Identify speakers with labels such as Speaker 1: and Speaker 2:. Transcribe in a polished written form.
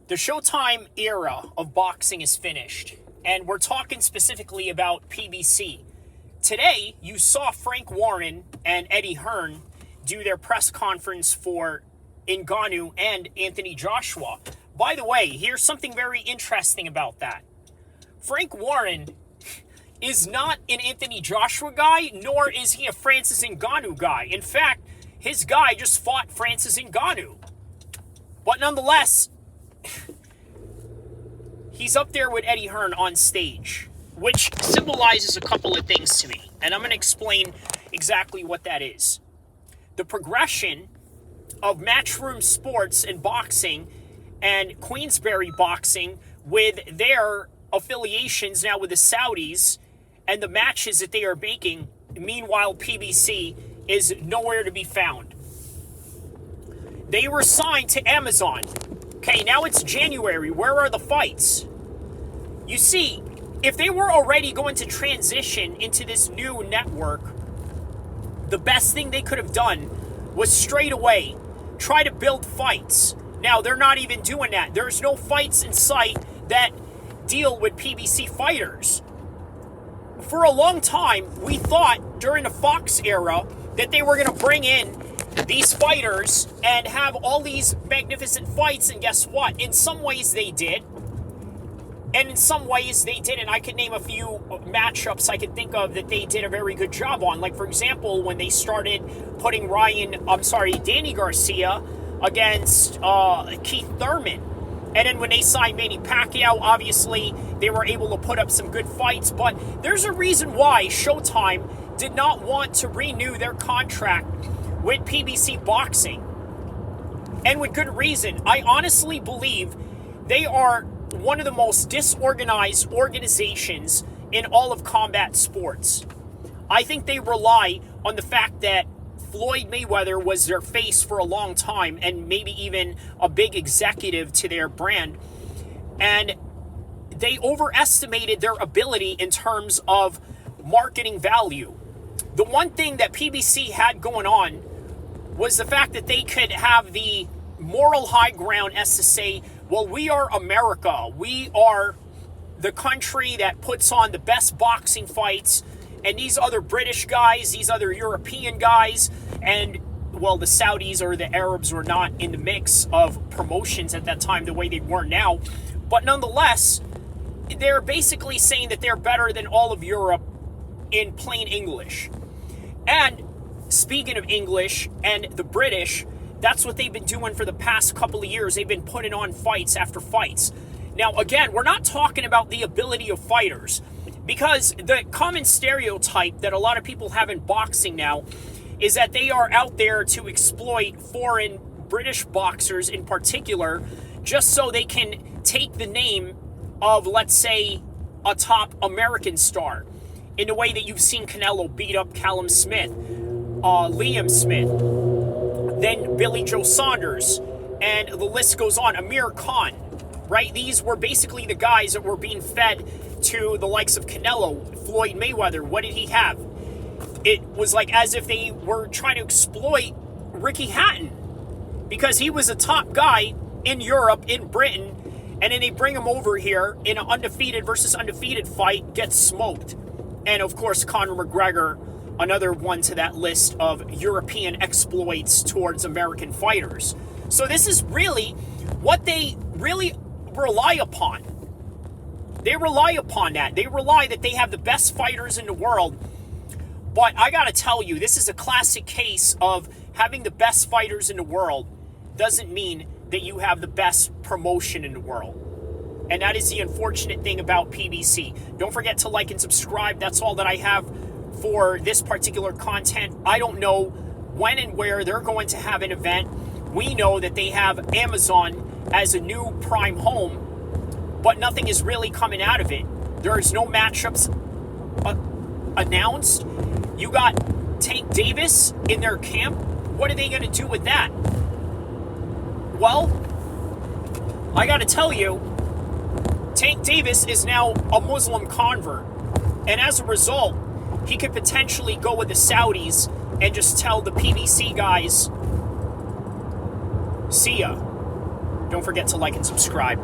Speaker 1: The Showtime era of boxing is finished, and we're talking specifically about PBC. Today, you saw Frank Warren and El-Kheer do their press conference for Ngannou and Anthony Joshua. By the way, here's something very interesting about that. Frank Warren is not an Anthony Joshua guy, nor is he a Francis Ngannou guy. In fact, his guy just fought Francis Ngannou. But nonetheless, he's up there with El-Kheer on stage, which symbolizes a couple of things to me. And I'm going to explain exactly what that is. The progression of Matchroom Sports and boxing and Queensberry boxing with their affiliations now with the Saudis and the matches that they are making. Meanwhile, PBC is nowhere to be found. They were signed to Amazon. Okay, now it's January. Where are the fights? You see, if they were already going to transition into this new network, the best thing they could have done was straight away try to build fights. Now, they're not even doing that. There's no fights in sight that deal with PBC fighters. For a long time, we thought during the Fox era that they were going to bring in these fighters and have all these magnificent fights, and guess what? In some ways they did, and in some ways they didn't. I could name a few matchups I could think of that they did a very good job on. Like, for example, when they started putting Danny Garcia against Keith Thurman. And then when they signed Manny Pacquiao, obviously they were able to put up some good fights. But there's a reason why Showtime did not want to renew their contract with PBC Boxing. And with good reason. I honestly believe they are one of the most disorganized organizations in all of combat sports. I think they rely on the fact that Floyd Mayweather was their face for a long time and maybe even a big executive to their brand. And they overestimated their ability in terms of marketing value. The one thing that PBC had going on was the fact that they could have the moral high ground as to say, well, we are America. We are the country that puts on the best boxing fights. And these other British guys, these other European guys, and, well, the Saudis or the Arabs were not in the mix of promotions at that time the way they were now. But nonetheless, they're basically saying that they're better than all of Europe in plain English. And speaking of English and the British, that's what they've been doing for the past couple of years. They've been putting on fights after fights. Now, again, we're not talking about the ability of fighters, because the common stereotype that a lot of people have in boxing now is that they are out there to exploit foreign British boxers in particular, just so they can take the name of, let's say, a top American star, in the way that you've seen Canelo beat up Callum Smith, Liam Smith, then Billy Joe Saunders, and the list goes on. Amir Khan, right? These were basically the guys that were being fed to the likes of Canelo, Floyd Mayweather. What did he have? It was like as if they were trying to exploit Ricky Hatton, because he was a top guy in Europe, in Britain, and then they bring him over here in an undefeated versus undefeated fight, gets smoked. And of course, Conor McGregor, another one to that list of European exploits towards American fighters. So this is really what they really rely upon. They rely upon that. They rely that they have the best fighters in the world. But I gotta tell you, this is a classic case of having the best fighters in the world doesn't mean that you have the best promotion in the world. And that is the unfortunate thing about PBC. Don't forget to like and subscribe. That's all that I have for this particular content. I don't know when and where they're going to have an event. We know that they have Amazon as a new prime home, but nothing is really coming out of it. There's no matchups announced. You got Tank Davis in their camp. What are they going to do with that? Well, I got to tell you, Tank Davis is now a Muslim convert. And as a result, he could potentially go with the Saudis and just tell the PBC guys, see ya. Don't forget to like and subscribe.